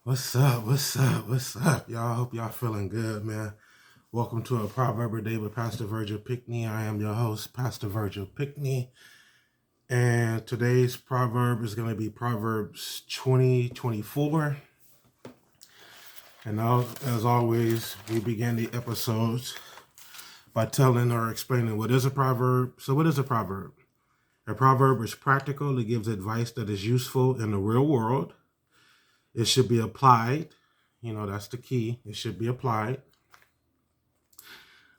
What's up? What's up? What's up? Y'all, hope y'all feeling good, man. Welcome to a Proverb a Day with Pastor Virgil Pickney. I am your host, Pastor Virgil Pickney. And today's proverb is going to be Proverbs 20:24. And now, as always, we begin the episodes by telling or explaining what is a proverb. So what is a proverb? A proverb is practical. It gives advice that is useful in the real world. It should be applied. That's the key. It should be applied.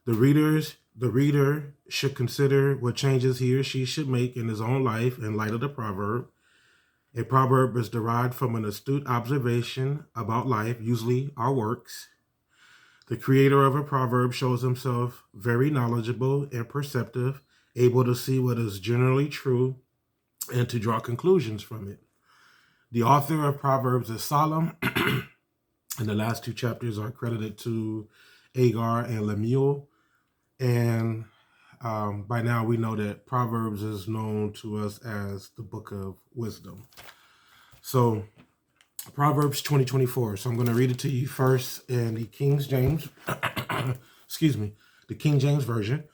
The reader should consider what changes he or she should make in his own life in light of the proverb. A proverb is derived from an astute observation about life, usually our works. The creator of a proverb shows himself very knowledgeable and perceptive, able to see what is generally true and to draw conclusions from it. The author of Proverbs is Solomon, and the last two chapters are credited to Agar and Lemuel. And by now we know that Proverbs is known to us as the book of wisdom. So Proverbs 20:24. So I'm going to read it to you first in the King James, the King James Version.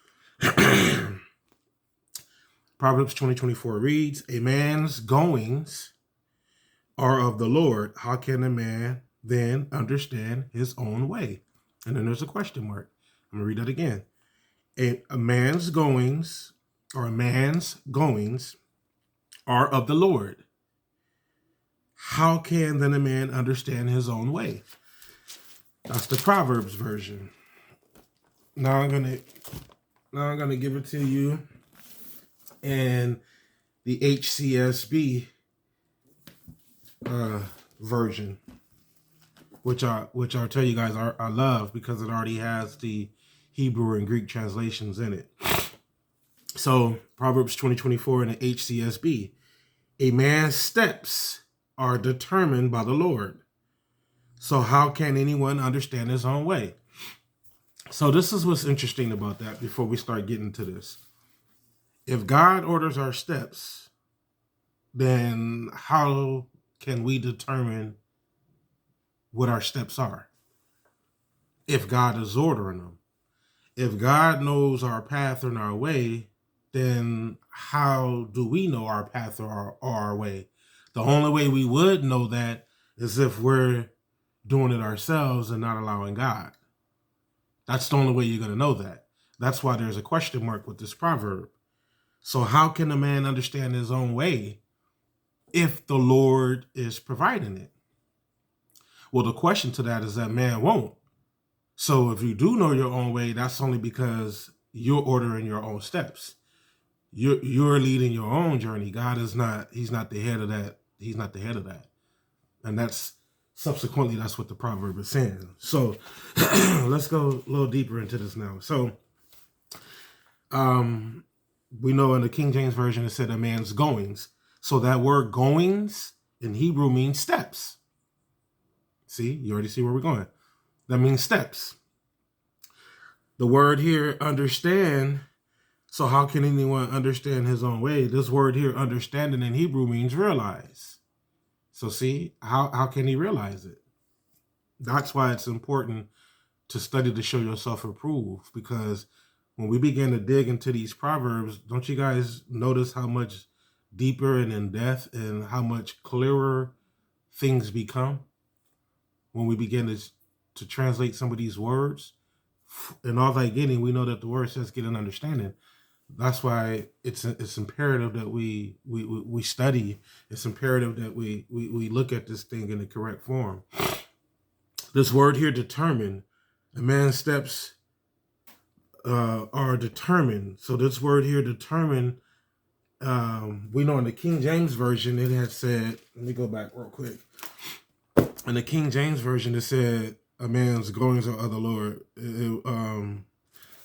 Proverbs 20:24 reads, "A man's goings are of the Lord. How can a man then understand his own way?" And then there's a question mark. I'm going to read that again. A man's goings are of the Lord. How can then a man understand his own way? That's the Proverbs version. Now I'm gonna give it to you in the HCSB version, which I'll tell you guys I love because it already has the Hebrew and Greek translations in it. So Proverbs 20:24 in the HCSB. A man's steps are determined by the Lord. So how can anyone understand his own way? So this is what's interesting about that before we start getting to this. If God orders our steps, then how can we determine what our steps are? If God is ordering them. If God knows our path and our way, then how do we know our path or our way? The only way we would know that is if we're doing it ourselves and not allowing God. That's the only way you're going to know that. That's why there's a question mark with this proverb. So how can a man understand his own way if the Lord is providing it? Well, the question to that is that man won't. So if you do know your own way, that's only because you're ordering your own steps. You're leading your own journey. God is not, he's not the head of that. He's not the head of that. And that's what the proverb is saying. So let's go a little deeper into this now. So we know in the King James Version, it said a man's goings. So that word goings in Hebrew means steps. See, you already see where we're going. That means steps. The word here, understand. So how can anyone understand his own way? This word here, understanding in Hebrew means realize. So see, how can he realize it? That's why it's important to study to show yourself approved, because when we begin to dig into these proverbs, don't you guys notice how much deeper and in depth and how much clearer things become when we begin to translate some of these words? In all thy getting, we know that the word says get an understanding. That's why it's imperative that we study. It's imperative that we look at this thing in the correct form. This word here, determined. A man's steps are determined. So this word here, determined, we know in the King James Version, it had said, let me go back real quick. In the King James Version, it said, a man's goings are of the Lord.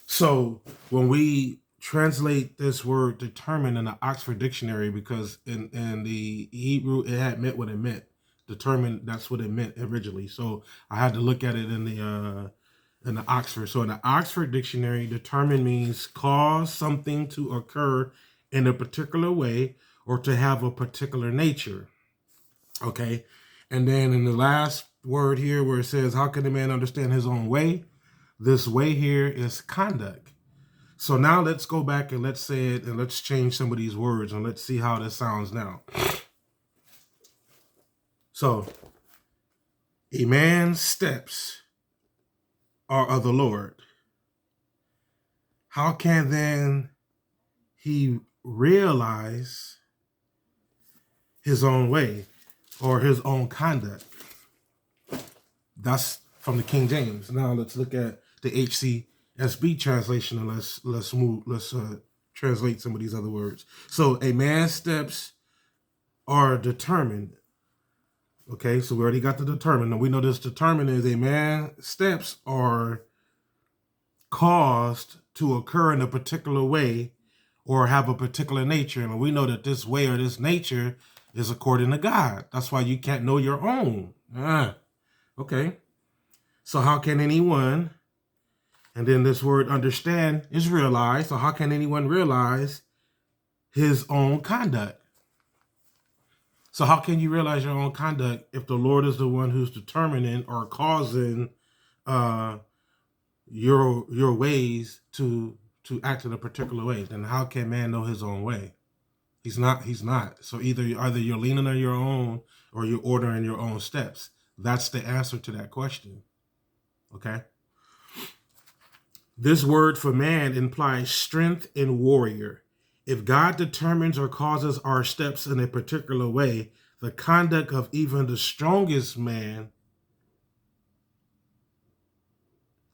So when we translate this word determined in the Oxford Dictionary, because in the Hebrew, it had meant what it meant. Determined, that's what it meant originally. So I had to look at it in the Oxford. So in the Oxford Dictionary, determined means cause something to occur in a particular way or to have a particular nature. Okay. And then in the last word here where it says, how can a man understand his own way? This way here is conduct. So now let's go back and let's say it and let's change some of these words and let's see how this sounds now. So, a man's steps are of the Lord. How can then he realize his own way or his own conduct? That's from the King James. Now let's look at the HCSB translation and let's translate some of these other words. So a man's steps are determined. Okay, so we already got the determined. And we know this determined is a man's steps are caused to occur in a particular way or have a particular nature. And we know that this way or this nature is according to God. That's why you can't know your own. Okay. So how can anyone, and then this word understand is realize. So how can anyone realize his own conduct? So how can you realize your own conduct if the Lord is the one who's determining or causing your ways to act in a particular way? Then how can man know his own way? He's not. So either you're leaning on your own or you're ordering your own steps. That's the answer to that question. Okay. This word for man implies strength and warrior. If God determines or causes our steps in a particular way, the conduct of even the strongest man,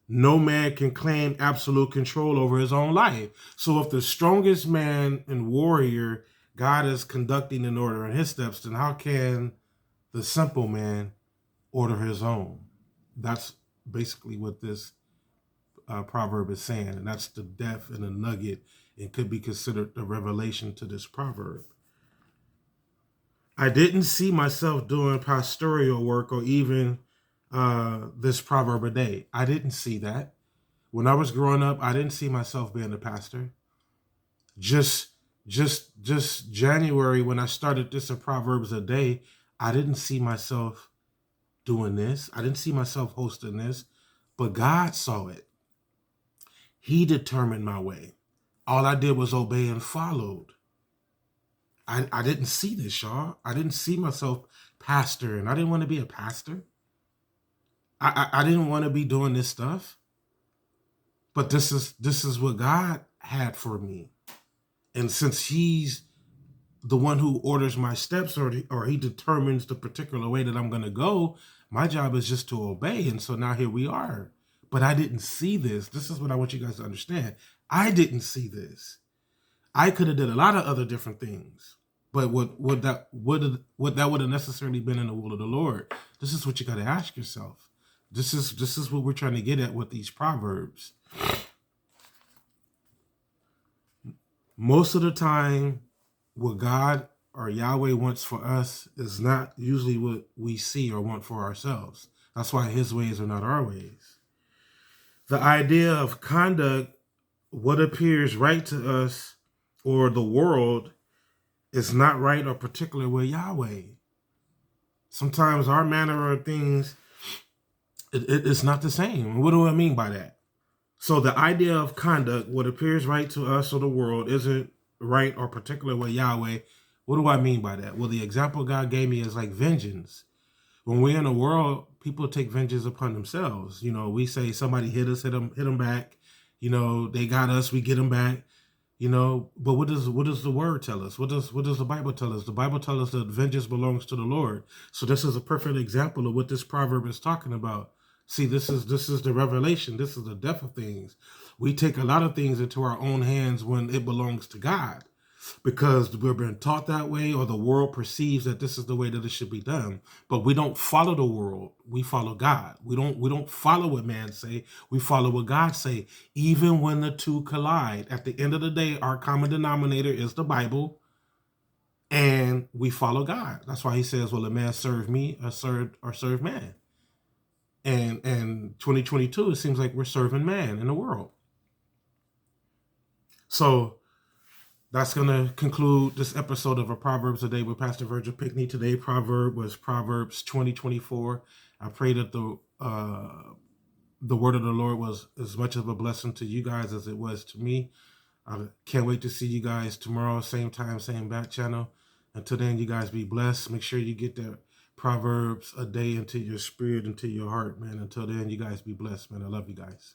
no man can claim absolute control over his own life. So if the strongest man and warrior God is conducting and ordering his steps, then how can the simple man order his own? That's basically what this proverb is saying, and that's the depth and the nugget. It could be considered the revelation to this proverb. I didn't see myself doing pastoral work or even this proverb a day. I didn't see that. When I was growing up, I didn't see myself being a pastor. Just January, when I started this Proverbs a day, I didn't see myself doing this. I didn't see myself hosting this, but God saw it. He determined my way. All I did was obey and followed. I didn't see this, y'all. I didn't see myself pastoring. I didn't want to be a pastor. I didn't want to be doing this stuff. But this is what God had for me. And since he's the one who orders my steps or he determines the particular way that I'm going to go, my job is just to obey. And so now here we are. But I didn't see this. This is what I want you guys to understand. I didn't see this. I could have did a lot of other different things. But would that would have necessarily been in the will of the Lord? This is what you got to ask yourself. This is what we're trying to get at with these proverbs. Most of the time, what God or Yahweh wants for us is not usually what we see or want for ourselves. That's why his ways are not our ways. The idea of conduct, what appears right to us or the world, is not right or particular with Yahweh. Sometimes our manner of things, it's not the same. What do I mean by that? So the idea of conduct, what appears right to us or the world, isn't right or particular with Yahweh. What do I mean by that? Well, the example God gave me is like vengeance. When we're in the world, people take vengeance upon themselves. You know, we say somebody hit us, hit them back. You know, they got us, we get them back. You know, but what does the word tell us? What does the Bible tell us? The Bible tells us that vengeance belongs to the Lord. So this is a perfect example of what this proverb is talking about. See, this is the revelation. This is the depth of things. We take a lot of things into our own hands when it belongs to God, because we're being taught that way, or the world perceives that this is the way that it should be done. But we don't follow the world. We follow God. We don't follow what man say. We follow what God say. Even when the two collide, at the end of the day, our common denominator is the Bible, and we follow God. That's why he says, "Will a man serve me or serve man?" And 2022, it seems like we're serving man in the world. So that's going to conclude this episode of A Proverbs a Day with Pastor Virgil Pickney. Today, proverb was Proverbs 20:24. I pray that the word of the Lord was as much of a blessing to you guys as it was to me. I can't wait to see you guys tomorrow, same time, same back channel. Until then, you guys be blessed. Make sure you get that Proverbs a day into your spirit, into your heart, man. Until then, you guys be blessed, man. I love you guys.